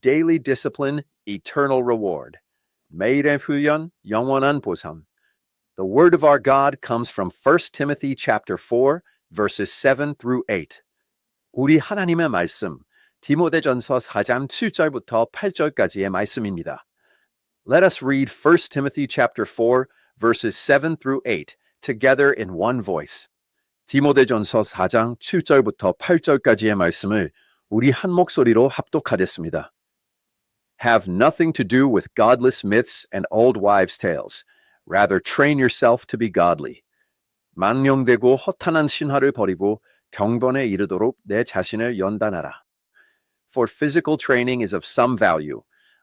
daily discipline, eternal reward. 매일의 훈련, 영원한 보상. The word of our God comes from 1 Timothy chapter 4, verses 7 through 8. 우리 하나님의 말씀, 디모데전서 4장 7절부터 8절까지의 말씀입니다. Let us read 1 Timothy chapter 4, verses 7 through 8 together in one voice. 디모데전서 4장 7절부터 8절까지의 말씀을 우리 한 목소리로 합독하겠습니다. Have nothing to do with godless myths and old wives' tales. Rather, train yourself to be godly. 망령되고 허탄한 신화를 버리고 경건에 이르도록 내 자신을 연단하라. For physical training is of some value,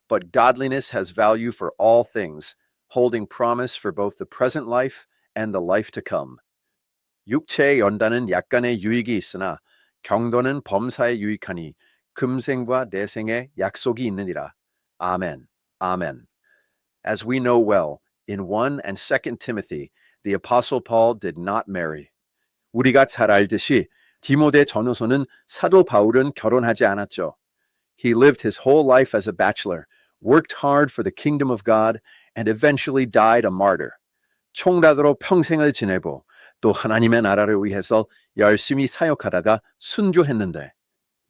but godliness has value for all things, holding promise for both the present life and the life to come. 육체의 연단은 약간의 유익이 있으나 경건은 범사에 유익하니 금생과 내생에 약속이 있느니라. Amen. Amen. As we know well, in 1 and 2 Timothy, the Apostle Paul did not marry. 우리가 잘 알듯이 디모데 전후서는 사도 바울은 결혼하지 않았죠. He lived his whole life as a bachelor, worked hard for the kingdom of God, and eventually died a martyr. 총라드로 평생을 지내고 또 하나님의 나라를 위해서 열심히 사역하다가 순교했는데.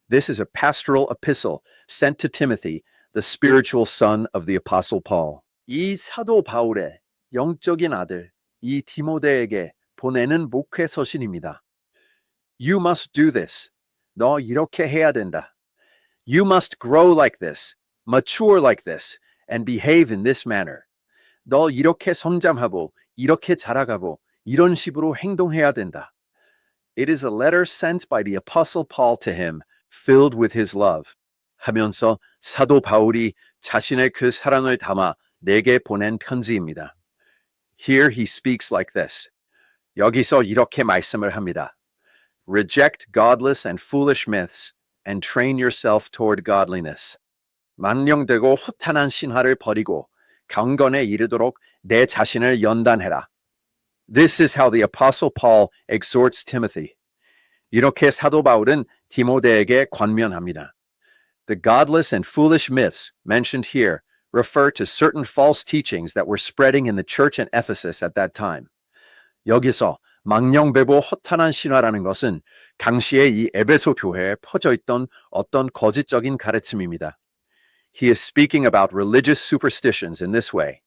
This is a pastoral epistle sent to Timothy, the spiritual son of the Apostle Paul. 이 사도 바울의 영적인 아들, 이 디모데에게 보내는 목회 서신입니다. You must do this. 너 이렇게 해야 된다. You must grow like this, mature like this, and behave in this manner. 너 이렇게 성장하고, 이렇게 자라가고, 이런 식으로 행동해야 된다. It is a letter sent by the Apostle Paul to him, filled with his love. 하면서 사도 바울이 자신의 그 사랑을 담아 내게 보낸 편지입니다. Here he speaks like this. 여기서 이렇게 말씀을 합니다. Reject godless and foolish myths and train yourself toward godliness. 망령되고 허탄한 신화를 버리고 경건에 이르도록 내 자신을 연단해라. This is how the Apostle Paul exhorts Timothy. 이렇게 사도 바울은 디모데에게 권면합니다. The godless and foolish myths mentioned here refer to certain false teachings that were spreading in the church in Ephesus at that time. 여기서 망령되고 허탄한 신화라는 것은 당시에 이 에베소 교회에 퍼져 있던 어떤 거짓적인 가르침입니다. He is speaking about religious superstitions in this way.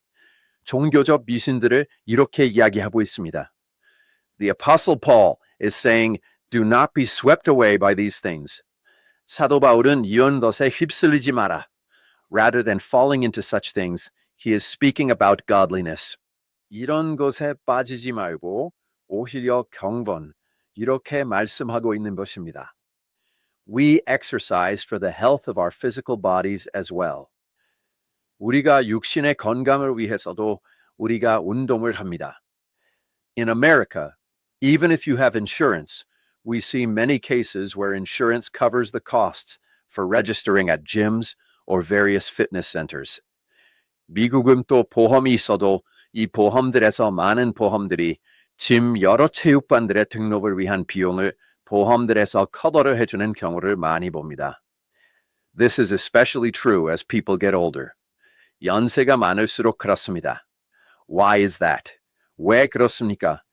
종교적 미신들을 이렇게 이야기하고 있습니다. The Apostle Paul is saying, do not be swept away by these things. 사도 바울은 이런 것에 휩쓸리지 마라. Rather than falling into such things, he is speaking about godliness. 이런 것에 빠지지 말고 오히려 경건, 이렇게 말씀하고 있는 것입니다. We exercise for the health of our physical bodies as well. 우리가 육신의 건강을 위해서도 우리가 운동을 합니다. In America, even if you have insurance, we see many cases where insurance covers the costs for registering at gyms or various fitness centers. 미국은 또 보험이 있어도 이 보험들에서 많은 보험들이 짐 여러 체육관들의 등록을 위한 비용을 보험들에서 커버를 해주는 경우를 많이 봅니다. This is especially true as people get older. 연세가 많을수록 그렇습니다. Why is that? 왜 그렇습니까?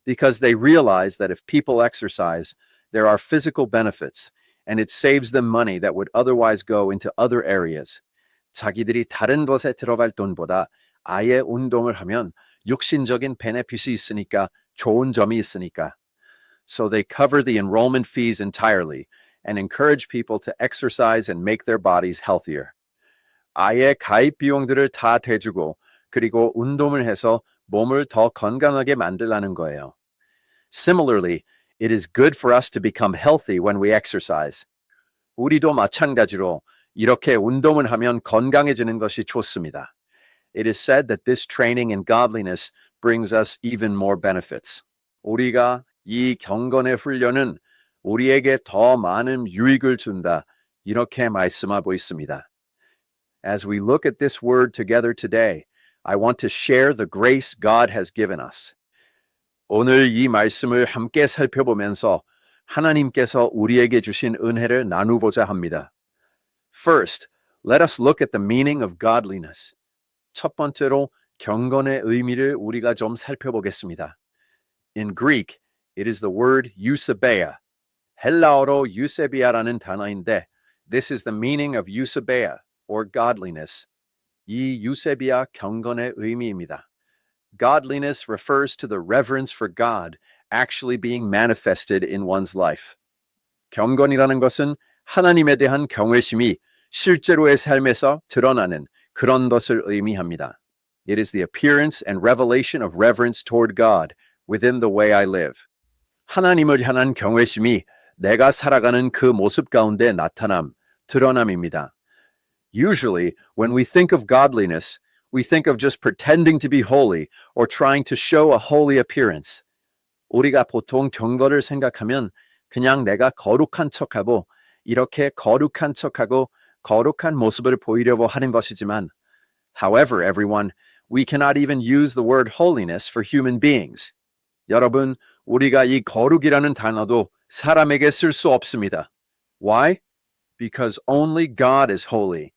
Because they realize that if people exercise, there are physical benefits, and it saves them money that would otherwise go into other areas. 자기들이 다른 것에 들어갈 돈보다 아예 운동을 하면 육신적인 베네핏이 있으니까 좋은 점이 있으니까. So they cover the enrollment fees entirely and encourage people to exercise and make their bodies healthier. 아예 가입 비용들을 다 대주고 그리고 운동을 해서 몸을 더 건강하게 만들라는 거예요. Similarly, it is good for us to become healthy when we exercise. 우리도 마찬가지로 이렇게 운동을 하면 건강해지는 것이 좋습니다. It is said that this training in godliness brings us even more benefits. 우리가 이 경건의 훈련은 우리에게 더 많은 유익을 준다. 이렇게 말씀하고 있습니다. As we look at this word together today, I want to share the grace God has given us. 오늘 이 말씀을 함께 살펴보면서 하나님께서 우리에게 주신 은혜를 나누고자 합니다. First, Let us look at the meaning of godliness. 첫 번째로 경건의 의미를 우리가 좀 살펴보겠습니다. In Greek, it is the word eusebeia. 헬라어로 유세비아라는 단어인데, this is the meaning of eusebeia, or godliness. 이 유세비아 경건의 의미입니다. Godliness refers to the reverence for God actually being manifested in one's life. 경건이라는 것은 하나님에 대한 경외심이 실제로의 삶에서 드러나는 그런 것을 의미합니다. It is the appearance and revelation of reverence toward God within the way I live. 하나님을 향한 경외심이 내가 살아가는 그 모습 가운데 나타남, 드러남입니다. Usually, when we think of godliness, we think of just pretending to be holy or trying to show a holy appearance. 우리가 보통 경건을 생각하면 그냥 내가 거룩한 척하고 이렇게 거룩한 척하고 거룩한 모습을 보이려고 하는 것이지만, however, everyone, we cannot even use the word holiness for human beings. 여러분, 우리가 이 거룩이라는 단어도 사람에게 쓸 수 없습니다. Why? Because only God is holy.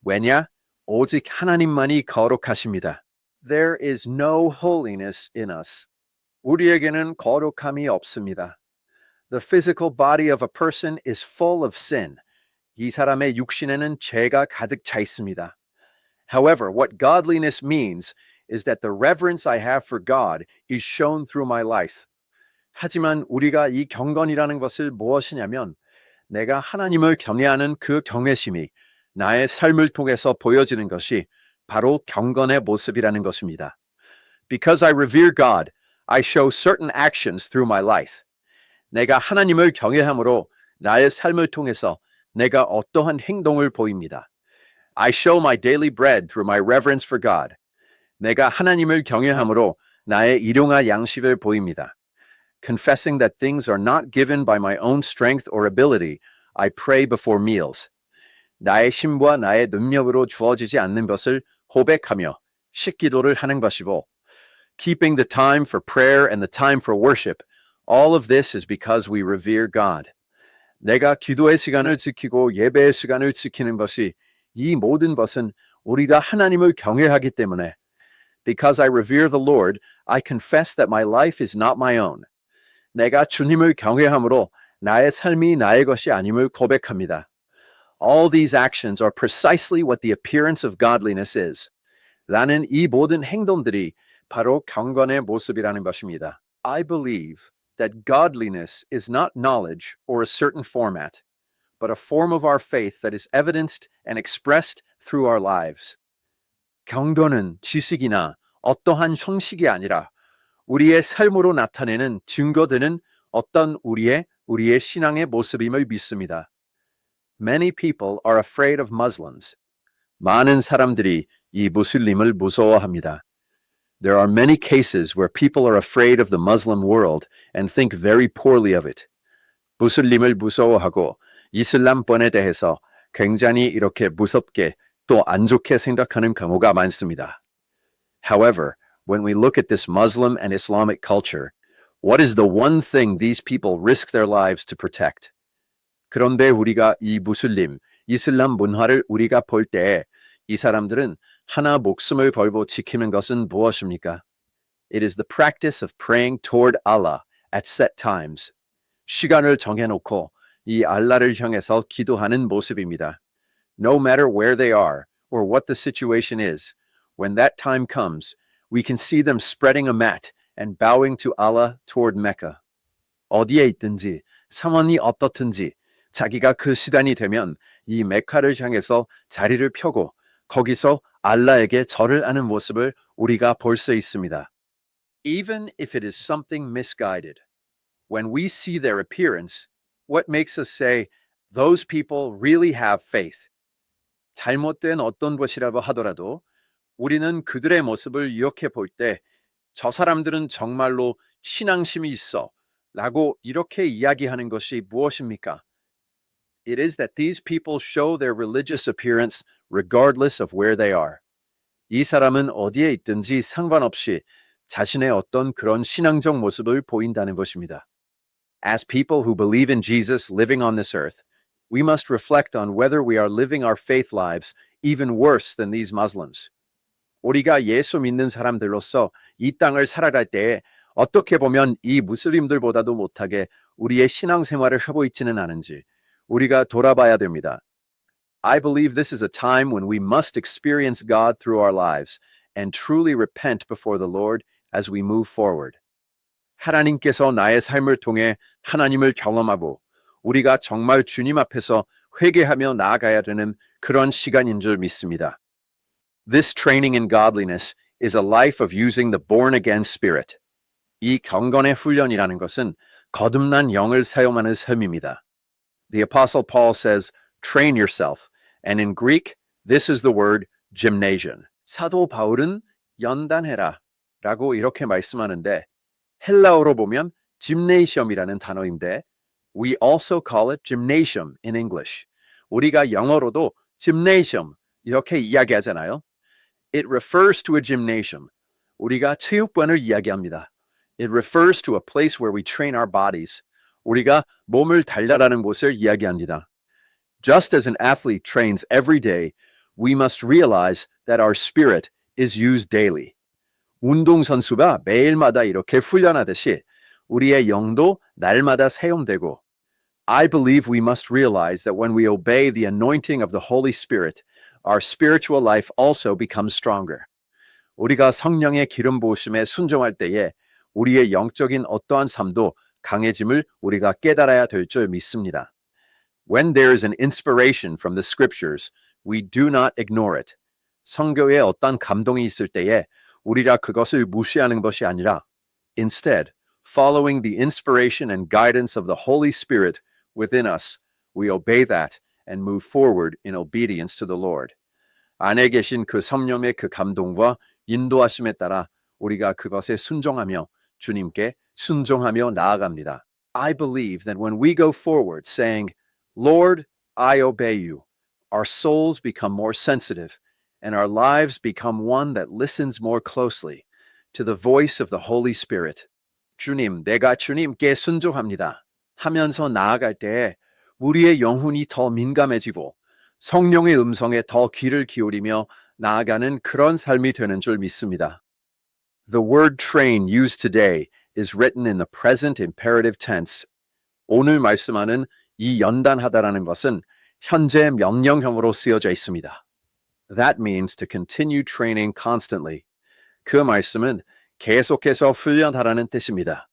왜냐? 오직 하나님만이 거룩하십니다. There is no holiness in us. 우리에게는 거룩함이 없습니다. The physical body of a person is full of sin. 이 사람의 육신에는 죄가 가득 차 있습니다. However, what godliness means is that the reverence I have for God is shown through my life. 하지만 우리가 이 경건이라는 것을 무엇이냐면 내가 하나님을 경외하는 그 경외심이 나의 삶을 통해서 보여지는 것이 바로 경건의 모습이라는 것입니다. Because I revere God, I show certain actions through my life. 내가 하나님을 경외함으로 나의 삶을 통해서 내가 어떠한 행동을 보입니다. I show my daily bread through my reverence for God. 내가 하나님을 경외함으로 나의 일용할 양식을 보입니다. Confessing that things are not given by my own strength or ability, I pray before meals. 나의 힘과 나의 능력으로 주어지지 않는 것을 고백하며 식기도를 하는 것이고, keeping the time for prayer and the time for worship, all of this is because we revere God. 내가 기도의 시간을 지키고 예배의 시간을 지키는 것이 이 모든 것은 우리가 하나님을 경외하기 때문에 Because I revere the Lord, I confess that my life is not my own. 내가 주님을 경외함으로 나의 삶이 나의 것이 아님을 고백합니다. All these actions are precisely what the appearance of godliness is. 나는 이 모든 행동들이 바로 경건의 모습이라는 것입니다. I believe that godliness is not knowledge or a certain format, but a form of our faith that is evidenced and expressed through our lives. 경건은 지식이나 어떠한 형식이 아니라 우리의 삶으로 나타내는 증거되는 어떤 우리의 신앙의 모습임을 믿습니다. Many people are afraid of Muslims. 많은 사람들이 이 무슬림을 무서워합니다. There are many cases where people are afraid of the Muslim world and think very poorly of it. 무슬림을 무서워하고 이슬람권에 대해서 굉장히 이렇게 무섭게 또 안 좋게 생각하는 경우가 많습니다. However, when we look at this Muslim and Islamic culture, what is the one thing these people risk their lives to protect? 그런데 우리가 이 무슬림, 이슬람 문화를 우리가 볼 때 이 사람들은 하나 목숨을 걸고 지키는 것은 무엇입니까? It is the practice of praying toward Allah at set times. 시간을 정해놓고 이 알라를 향해서 기도하는 모습입니다. No matter where they are or what the situation is, when that time comes, we can see them spreading a mat and bowing to Allah toward Mecca. 어디에 있든지, 상황이 어떻든지, 자기가 그 시간이 되면 이 메카를 향해서 자리를 펴고 거기서 알라에게 절을 하는 모습을 우리가 볼 수 있습니다. Even if it is something misguided, when we see their appearance, what makes us say, those people really have faith? 잘못된 어떤 것이라고 하더라도 우리는 그들의 모습을 이렇게 볼 때 저 사람들은 정말로 신앙심이 있어 라고 이렇게 이야기하는 것이 무엇입니까? It is that these people show their religious appearance regardless of where they are. 이 사람은 어디에 있든지 상관없이 자신의 어떤 그런 신앙적 모습을 보인다는 것입니다. As people who believe in Jesus living on this earth, We must reflect on whether we are living our faith lives even worse than these Muslims. 우리가 예수 믿는 사람들로서 이 땅을 살아갈 때에 어떻게 보면 이 무슬림들보다도 못하게 우리의 신앙생활을 하고 있지는 않은지 우리가 돌아봐야 됩니다. I believe this is a time when we must experience God through our lives and truly repent before the Lord as we move forward. 하나님께서 나의 삶을 통해 하나님을 경험하고 우리가 정말 주님 앞에서 회개하며 나아가야 되는 그런 시간인 줄 믿습니다. This training in godliness is a life of using the born-again spirit. 이 경건의 훈련이라는 것은 거듭난 영을 사용하는 삶입니다. The Apostle Paul says, train yourself, and in Greek, this is the word gymnasium. 사도 바울은 연단해라 라고 이렇게 말씀하는데 헬라어로 보면 gymnasium이라는 단어인데 we also call it gymnasium in English. 우리가 영어로도 gymnasium 이렇게 이야기하잖아요. It refers to a gymnasium. 우리가 체육관을 이야기합니다. It refers to a place where we train our bodies. 우리가 몸을 단련하는 곳을 이야기합니다. Just as an athlete trains every day, we must realize that our spirit is used daily. 운동선수가 매일마다 이렇게 훈련하듯이 우리의 영도 날마다 사용되고 I believe we must realize that when we obey the anointing of the Holy Spirit, our spiritual life also becomes stronger. 우리가 성령의 기름 부으심에 순종할 때에 우리의 영적인 어떠한 삶도 강해짐을 우리가 깨달아야 될 줄 믿습니다. When there is an inspiration from the scriptures, we do not ignore it. 성경에 어떤 감동이 있을 때에 우리가 그것을 무시하는 것이 아니라 instead, following the inspiration and guidance of the Holy Spirit within us, we obey that and move forward in obedience to the Lord. 안에 계신 그 성령의 그 감동과 인도하심에 따라 우리가 그것에 순종하며 주님께 순종하며 나아갑니다. I believe that when we go forward saying, Lord, I obey you, our souls become more sensitive and our lives become one that listens more closely to the voice of the Holy Spirit. 주님, 내가 주님께 순종합니다. 하면서 나아갈 때에 우리의 영혼이 더 민감해지고 성령의 음성에 더 귀를 기울이며 나아가는 그런 삶이 되는 줄 믿습니다. The word train used today is written in the present imperative tense. 오늘 말씀하는 이 연단하다라는 것은 현재 명령형으로 쓰여져 있습니다. That means to continue training constantly. 그 말씀은 계속해서 훈련하라는 뜻입니다.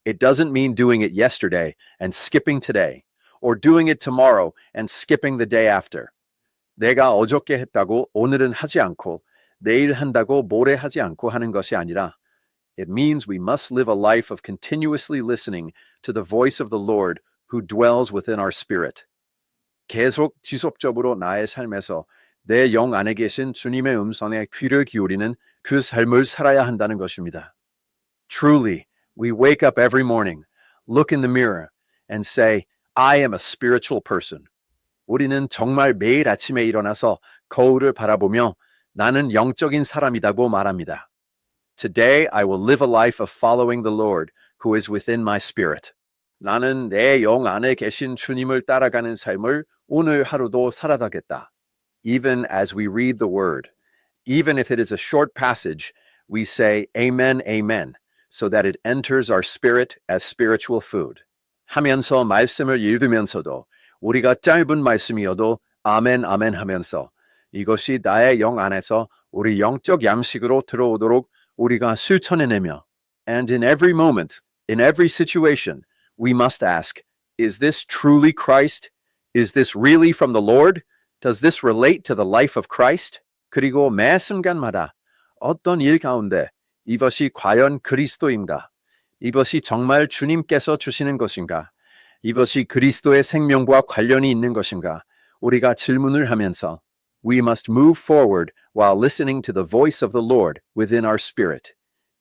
It doesn't mean doing it yesterday and skipping today, or doing it tomorrow and skipping the day after. 내가 어저께 했다고 오늘은 하지 않고 내일 한다고 모레 하지 않고 하는 것이 아니라 It means we must live a life of continuously listening to the voice of the Lord who dwells within our spirit. 계속 지속적으로 나의 삶에서 내 영 안에 계신 주님의 음성에 귀를 기울이는 그 삶을 살아야 한다는 것입니다. Truly, we wake up every morning, look in the mirror, and say, I am a spiritual person. 우리는 정말 매일 아침에 일어나서 거울을 바라보며 나는 영적인 사람이라고 말합니다. Today I will live a life of following the Lord who is within my spirit. 나는 내 영 안에 계신 주님을 따라가는 삶을 오늘 하루도 살아가겠다. Even as we read the word, even if it is a short passage, we say amen, amen, so that it enters our spirit as spiritual food. 하면서 말씀을 읽으면서도 우리가 짧은 말씀이어도 아멘, 아멘 하면서 이것이 나의 영 안에서 우리 영적 양식으로 들어오도록 우리가 실천해내며 And in every moment, in every situation, we must ask, is this truly Christ? Is this really from the Lord? Does this relate to the life of Christ? 그리고 매 순간마다 어떤 일 가운데 이것이 과연 그리스도인가? 이것이 정말 주님께서 주시는 것인가? 이것이 그리스도의 생명과 관련이 있는 것인가? 우리가 질문을 하면서 We must move forward while listening to the voice of the Lord within our spirit.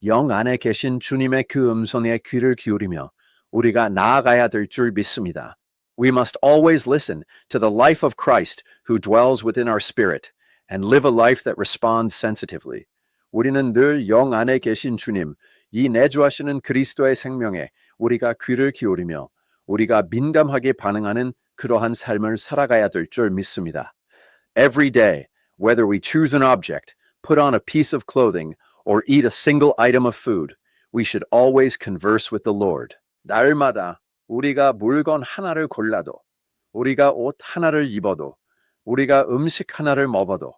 영 안에 계신 주님의 그 음성에 귀를 기울이며 우리가 나아가야 될 줄 믿습니다. We must always listen to the life of Christ who dwells within our spirit and live a life that responds sensitively. 우리는 늘 영 안에 계신 주님, 이 내주하시는 그리스도의 생명에 우리가 귀를 기울이며 우리가 민감하게 반응하는 그러한 삶을 살아가야 될 줄 믿습니다. Every day, whether we choose an object, put on a piece of clothing, or eat a single item of food, we should always converse with the Lord. 날마다 우리가 물건 하나를 골라도, 우리가 옷 하나를 입어도, 우리가 음식 하나를 먹어도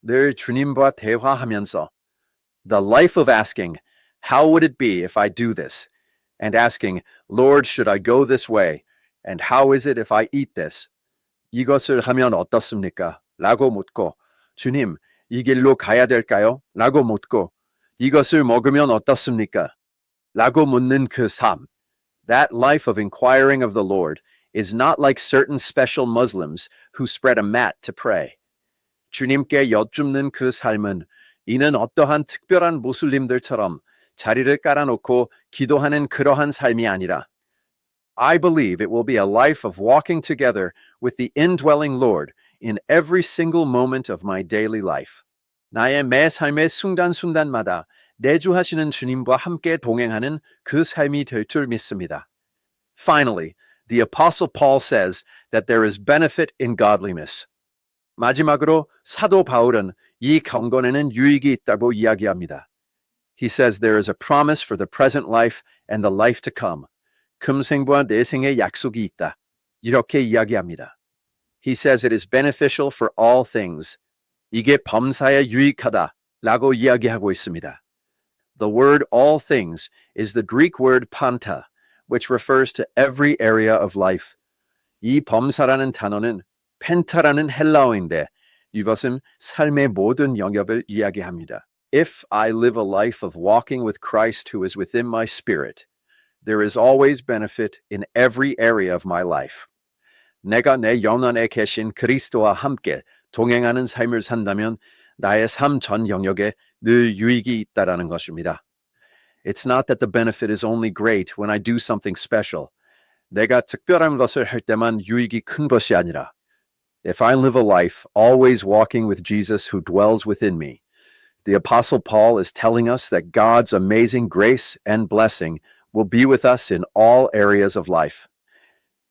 늘 주님과 대화하면서 the life of asking, how would it be if I do this? And asking, Lord, should I go this way? And how is it if I eat this? 이것을 하면 어떻습니까? 라고 묻고, 주님, 이 길로 가야 될까요? 라고 묻고, 이것을 먹으면 어떻습니까? 라고 묻는 그 삶. That life of inquiring of the Lord is not like certain special Muslims who spread a mat to pray. 주님께 여쭙는 그 삶은 이는 어떠한 특별한 무슬림들처럼 자리를 깔아놓고 기도하는 그러한 삶이 아니라 I believe it will be a life of walking together with the indwelling Lord in every single moment of my daily life. 나의 매 삶의 순간순간마다 내주하시는 주님과 함께 동행하는 그 삶이 될 줄 믿습니다. Finally, the Apostle Paul says that there is benefit in godliness. 마지막으로 사도 바울은 이 경건에는 유익이 있다고 이야기합니다. He says there is a promise for the present life and the life to come. 금생과 내생의 약속이 있다. 이렇게 이야기합니다. He says it is beneficial for all things. 이게 범사에 유익하다 라고 이야기하고 있습니다. The word all things is the Greek word panta, which refers to every area of life. 이 범사라는 단어는 펜타라는 헬라어인데 이것은 삶의 모든 영역을 이야기합니다. If I live a life of walking with Christ who is within my spirit, there is always benefit in every area of my life. 내가 내 영 안에 계신 그리스도와 함께 동행하는 삶을 산다면 나의 삶 전 영역에 늘 유익이 있다라는 것입니다. It's not that the benefit is only great when I do something special. 내가 특별한 것을 할 때만 유익이 큰 것이 아니라 If I live a life always walking with Jesus who dwells within me, the Apostle Paul is telling us that God's amazing grace and blessing will be with us in all areas of life.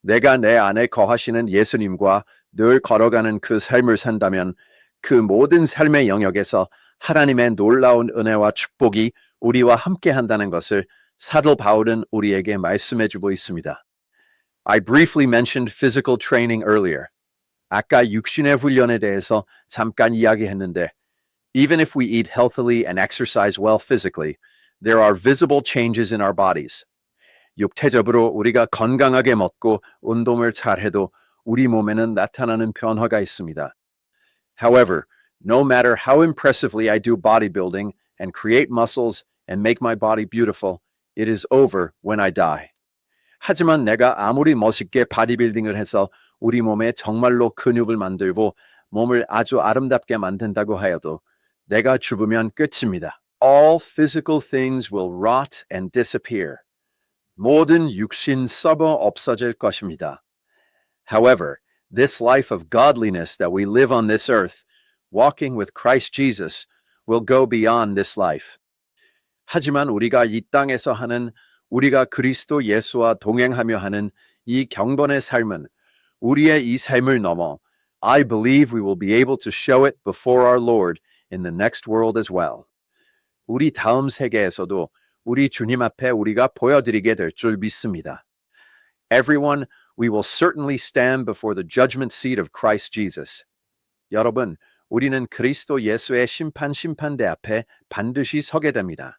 내가 내 안에 거하시는 예수님과 늘 걸어가는 그 삶을 산다면 그 모든 삶의 영역에서 하나님의 놀라운 은혜와 축복이 우리와 함께 한다는 것을 사도 바울은 우리에게 말씀해주고 있습니다. I briefly mentioned physical training earlier. 아까 육신의 훈련에 대해서 잠깐 이야기했는데 even if we eat healthily and exercise well physically, there are visible changes in our bodies. 육체적으로 우리가 건강하게 먹고 운동을 잘해도 우리 몸에는 나타나는 변화가 있습니다. However, no matter how impressively I do bodybuilding and create muscles and make my body beautiful, it is over when I die. 하지만 내가 아무리 멋있게 바디빌딩을 해서 우리 몸에 정말로 근육을 만들고 몸을 아주 아름답게 만든다고 하여도 내가 죽으면 끝입니다. All physical things will rot and disappear. 모든 육신 썩어 없어질 것입니다. However, this life of godliness that we live on this earth, walking with Christ Jesus, will go beyond this life. 하지만 우리가 이 땅에서 하는 우리가 그리스도 예수와 동행하며 하는 이 경건의 삶은 우리의 이 삶을 넘어 I believe we will be able to show it before our Lord in the next world as well. 우리 다음 세계에서도 우리 주님 앞에 우리가 보여드리게 될 줄 믿습니다. Everyone, we will certainly stand before the judgment seat of Christ Jesus. 여러분, 우리는 그리스도 예수의 심판대 앞에 반드시 서게 됩니다.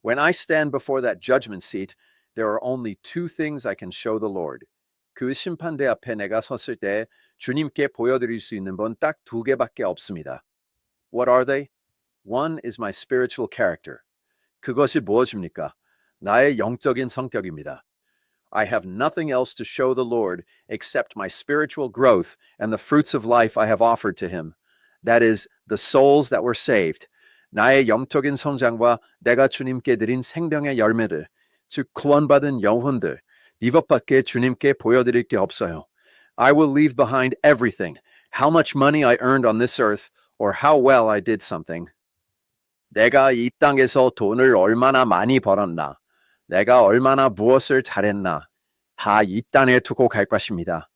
When I stand before that judgment seat, there are only two things I can show the Lord. 그 심판대 앞에 내가 섰을 때 주님께 보여드릴 수 있는 건 딱 두 개밖에 없습니다. What are they? One is my spiritual character. 그것이 무엇입니까? 나의 영적인 성격입니다. I have nothing else to show the Lord except my spiritual growth and the fruits of life I have offered to Him. That is, the souls that were saved. 나의 영적인 성장과 내가 주님께 드린 생명의 열매들, 즉 구원받은 영혼들, 이것밖에 주님께 보여드릴 게 없어요. I will leave behind everything, how much money I earned on this earth, or how well I did something. 내가 이 땅에서 돈을 얼마나 많이 벌었나, 내가 얼마나 무엇을 잘했나, 다 이 땅에 두고 갈 것입니다.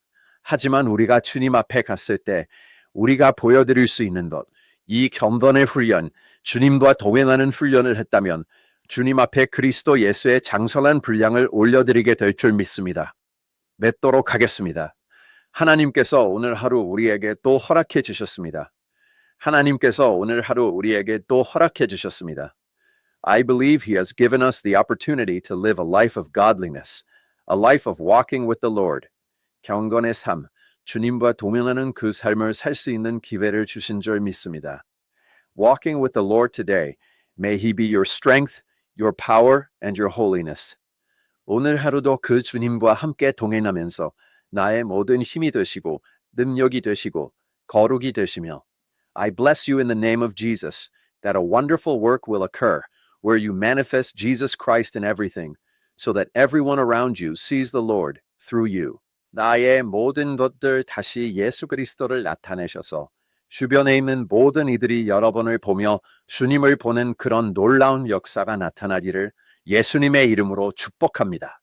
하지만 우리가 주님 앞에 갔을 때 우리가 보여드릴 수 있는 것, 이 겸손의 훈련, 주님과 동행하는 훈련을 했다면 주님 앞에 그리스도 예수의 장성한 분량을 올려드리게 될 줄 믿습니다. 맺도록 하겠습니다. 하나님께서 오늘 하루 우리에게 또 허락해 주셨습니다. 하나님께서 오늘 하루 우리에게 또 허락해 주셨습니다. I believe He has given us the opportunity to live a life of godliness, a life of walking with the Lord. 경건의 삶, 주님과 동행하는 그 삶을 살 수 있는 기회를 주신 줄 믿습니다. Walking with the Lord today, may He be your strength, your power, and your holiness. 오늘 하루도 그 주님과 함께 동행하면서 나의 모든 힘이 되시고 능력이 되시고 거룩이 되시며 I bless you in the name of Jesus that a wonderful work will occur where you manifest Jesus Christ in everything so that everyone around you sees the Lord through you. 나의 모든 것들 다시 예수 그리스도를 나타내셔서 주변에 있는 모든 이들이 여러분을 보며 주님을 보는 그런 놀라운 역사가 나타나기를 예수님의 이름으로 축복합니다.